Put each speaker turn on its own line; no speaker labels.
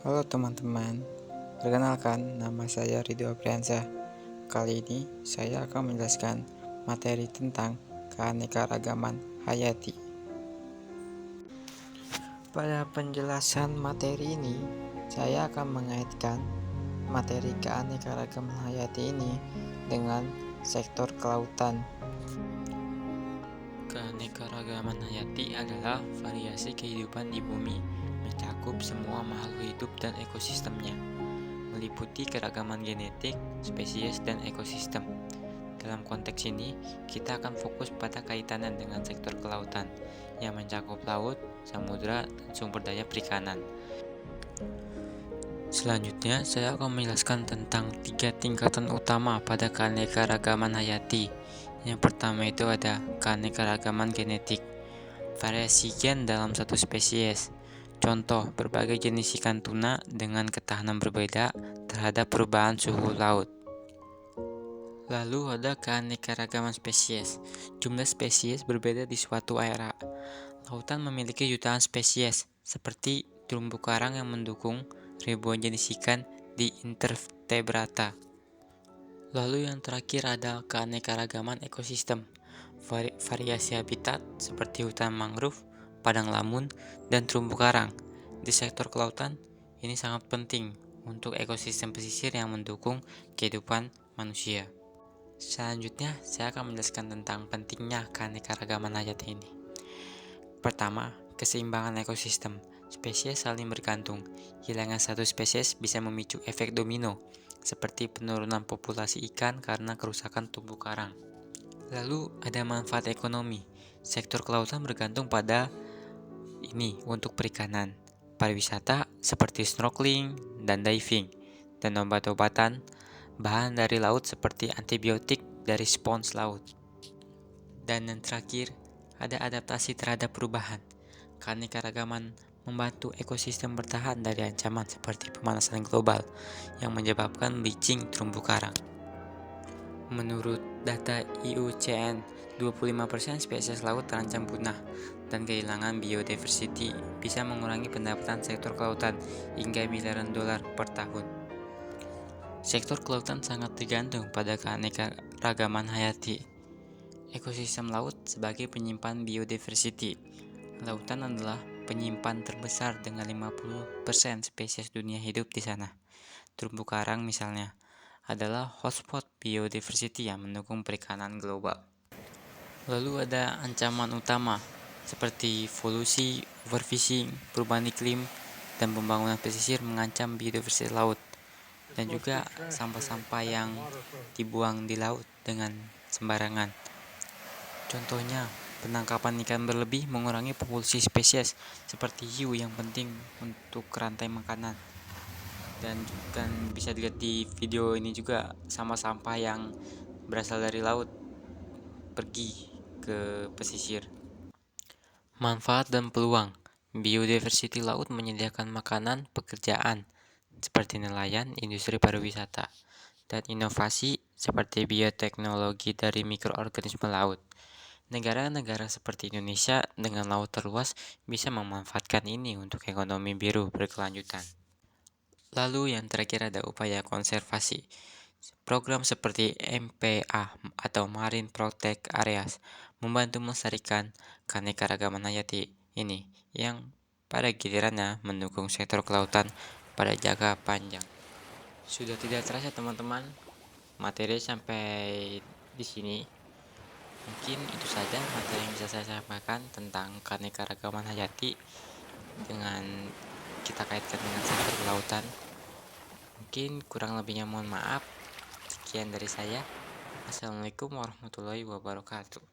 Halo teman-teman, perkenalkan nama saya Ridho Apriansyah. Kali ini saya akan menjelaskan materi tentang keanekaragaman hayati. Pada penjelasan materi ini, saya akan mengaitkan materi keanekaragaman hayati ini dengan sektor kelautan.
Keanekaragaman hayati adalah variasi kehidupan di bumi, mencakup semua makhluk hidup dan ekosistemnya, meliputi keragaman genetik, spesies, dan ekosistem. Dalam konteks ini, kita akan fokus pada kaitannya dengan sektor kelautan, yang mencakup laut, samudra, dan sumber daya perikanan. Selanjutnya, saya akan menjelaskan tentang 3 tingkatan utama pada keanekaragaman hayati. Yang pertama itu ada keanekaragaman genetik, variasi gen dalam satu spesies. Contoh, berbagai jenis ikan tuna dengan ketahanan berbeda terhadap perubahan suhu laut. Lalu ada keanekaragaman spesies. Jumlah spesies berbeda di suatu area. Lautan memiliki jutaan spesies, seperti terumbu karang yang mendukung ribuan jenis ikan di invertebrata. Lalu yang terakhir ada keanekaragaman ekosistem, variasi habitat seperti hutan mangrove, padang lamun, dan terumbu karang. Di sektor kelautan, ini sangat penting untuk ekosistem pesisir yang mendukung kehidupan manusia. Selanjutnya, saya akan menjelaskan tentang pentingnya keanekaragaman hayati ini. Pertama, keseimbangan ekosistem. Spesies saling bergantung. Hilangnya satu spesies bisa memicu efek domino, seperti penurunan populasi ikan karena kerusakan terumbu karang. Lalu ada manfaat ekonomi. Sektor kelautan bergantung pada ini untuk perikanan, pariwisata seperti snorkeling dan diving, dan obat-obatan, bahan dari laut seperti antibiotik dari spons laut. Dan yang terakhir, ada adaptasi terhadap perubahan. Keanekaragaman membantu ekosistem bertahan dari ancaman seperti pemanasan global yang menyebabkan bleaching terumbu karang. Menurut data IUCN, 25% spesies laut terancam punah dan kehilangan biodiversity bisa mengurangi pendapatan sektor kelautan hingga miliaran dolar per tahun. Sektor kelautan sangat tergantung pada keanekaragaman hayati. Ekosistem laut sebagai penyimpan biodiversity. Lautan adalah penyimpan terbesar dengan 50% spesies dunia hidup di sana. Terumbu karang misalnya adalah hotspot biodiversity yang mendukung perikanan global. Lalu ada ancaman utama seperti polusi, overfishing, perubahan iklim, dan pembangunan pesisir mengancam biodiversitas laut. Dan juga sampah-sampah yang dibuang di laut dengan sembarangan. Contohnya, penangkapan ikan berlebih mengurangi populasi spesies seperti hiu yang penting untuk rantai makanan. Dan bisa dilihat di video ini juga sampah-sampah yang berasal dari laut pergi ke pesisir. Manfaat dan peluang. Biodiversity laut menyediakan makanan, pekerjaan seperti nelayan, industri pariwisata, dan inovasi seperti bioteknologi dari mikroorganisme laut. Negara-negara seperti Indonesia dengan laut terluas bisa memanfaatkan ini untuk ekonomi biru berkelanjutan. Lalu yang terakhir ada upaya konservasi. Program seperti MPA atau Marine Protect Areas membantu melestarikan keanekaragaman hayati ini yang pada gilirannya mendukung sektor kelautan pada jangka panjang. Sudah tidak terasa teman-teman, materi sampai di sini. Mungkin itu saja materi yang bisa saya sampaikan tentang keanekaragaman hayati dengan kita kaitkan dengan sektor kelautan. Mungkin kurang lebihnya mohon maaf. Sekian dari saya. Assalamualaikum warahmatullahi wabarakatuh.